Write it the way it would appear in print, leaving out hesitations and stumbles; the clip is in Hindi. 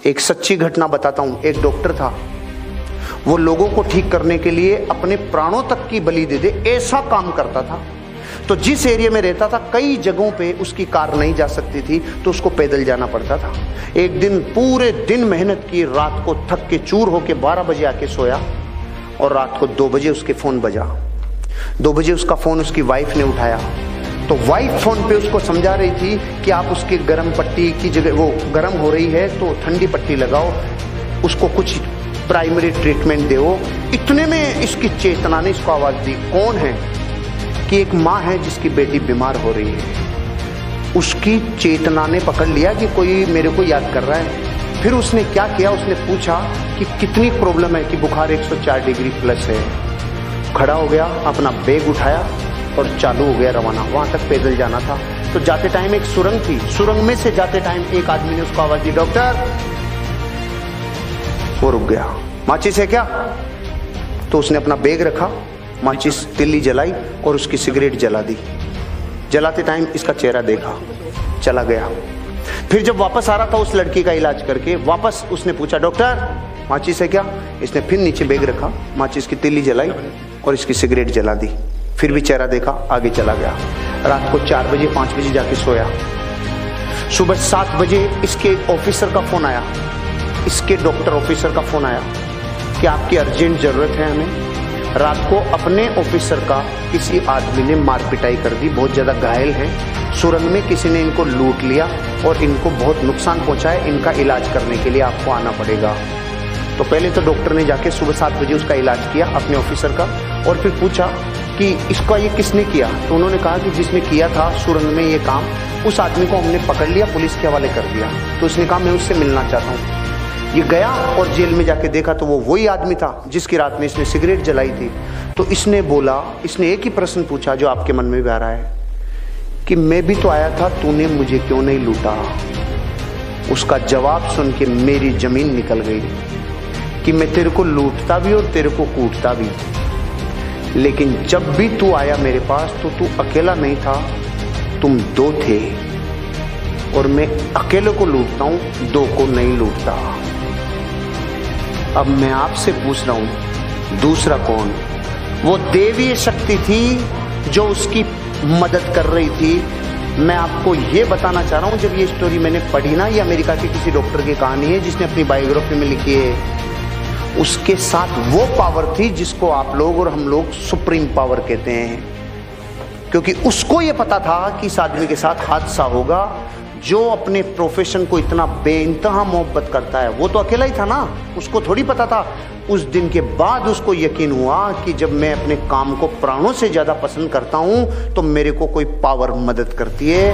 एक सच्ची घटना बताता हूं। एक डॉक्टर था, वो लोगों को ठीक करने के लिए अपने प्राणों तक की बलि दे दे ऐसा काम करता था। तो जिस एरिया में रहता था कई जगहों पे उसकी कार नहीं जा सकती थी, तो उसको पैदल जाना पड़ता था। एक दिन पूरे दिन मेहनत की, रात को थक के चूर होके 12 बजे आके सोया और रात को 2 बजे उसके फोन बजा। 2 बजे उसका फोन उसकी वाइफ ने उठाया, तो वाइफ फोन पे उसको समझा रही थी कि आप उसके गर्म पट्टी की जगह, वो गर्म हो रही है तो ठंडी पट्टी लगाओ, उसको कुछ प्राइमरी ट्रीटमेंट दो। इतने में इसकी चेतना ने इसको आवाज दी, कौन है? कि एक माँ है जिसकी बेटी बीमार हो रही है। उसकी चेतना ने पकड़ लिया कि कोई मेरे को याद कर रहा है। फिर उसने क्या किया, उसने पूछा कि कितनी प्रॉब्लम है, कि बुखार 104 डिग्री प्लस है। खड़ा हो गया, अपना बैग उठाया और चालू हो गया रवाना। वहां तक पैदल जाना था। तो जाते टाइम एक सुरंग थी, सुरंग में से जाते टाइम एक आदमी ने उसको आवाज दी, डॉक्टर। वो रुक गया। माचिस है क्या? तो उसने अपना बैग रखा, माचिस तिल्ली जलाई और उसकी सिगरेट जला दी। जलाते टाइम इसका चेहरा देखा, चला गया। फिर जब वापस आ रहा था उस लड़की का इलाज करके, वापस उसने पूछा, डॉक्टर माचिस है क्या? इसने फिर नीचे बैग रखा, माचिस की तिल्ली जलाई और इसकी सिगरेट जला दी। फिर भी चेहरा देखा, आगे चला गया। रात को 4 बजे 5 बजे जाके सोया। सुबह 7 बजे इसके ऑफिसर का फोन आया, इसके डॉक्टर ऑफिसर का फोन आया कि आपकी अर्जेंट जरूरत है हमें। रात को अपने ऑफिसर का किसी आदमी ने मार पिटाई कर दी, बहुत ज्यादा घायल हैं। सुरंग में किसी ने इनको लूट लिया और इनको बहुत नुकसान पहुंचा है, इनका इलाज करने के लिए आपको आना पड़ेगा। तो पहले तो डॉक्टर ने जाके सुबह 7 बजे उसका इलाज किया अपने ऑफिसर का, और फिर पूछा कि इसका ये किसने किया? तो उन्होंने कहा कि जिसने किया था सुरंग में ये काम, उस आदमी को हमने पकड़ लिया, पुलिस के हवाले कर दिया। तो उसने कहा मैं उससे मिलना चाहता हूँ। ये गया और जेल में जाके देखा तो वो वही आदमी था जिसकी रात में इसने सिगरेट जलाई थी। तो इसने बोला, इसने एक ही प्रश्न पूछा जो आपके मन में भी आ रहा है कि मैं भी तो आया था, तूने मुझे क्यों नहीं लूटा? उसका जवाब सुन के मेरी जमीन निकल गई कि मैं तेरे को लूटता भी और तेरे को कूटता भी, लेकिन जब भी तू आया मेरे पास तो तू अकेला नहीं था, तुम 2 थे, और मैं अकेले को लूटता हूं, 2 को नहीं लूटता। अब मैं आपसे पूछ रहा हूं, दूसरा कौन? वो देवीय शक्ति थी जो उसकी मदद कर रही थी। मैं आपको ये बताना चाह रहा हूं, जब ये स्टोरी मैंने पढ़ी ना, ये अमेरिका के किसी डॉक्टर की कहानी है जिसने अपनी बायोग्राफी में लिखी है। उसके साथ वो पावर थी जिसको आप लोग और हम लोग सुप्रीम पावर कहते हैं, क्योंकि उसको ये पता था कि इस आदमी के साथ हादसा होगा। जो अपने प्रोफेशन को इतना बेइंतहा मोहब्बत करता है, वो तो अकेला ही था ना, उसको थोड़ी पता था। उस दिन के बाद उसको यकीन हुआ कि जब मैं अपने काम को प्राणों से ज्यादा पसंद करता हूं तो मेरे को कोई पावर मदद करती है।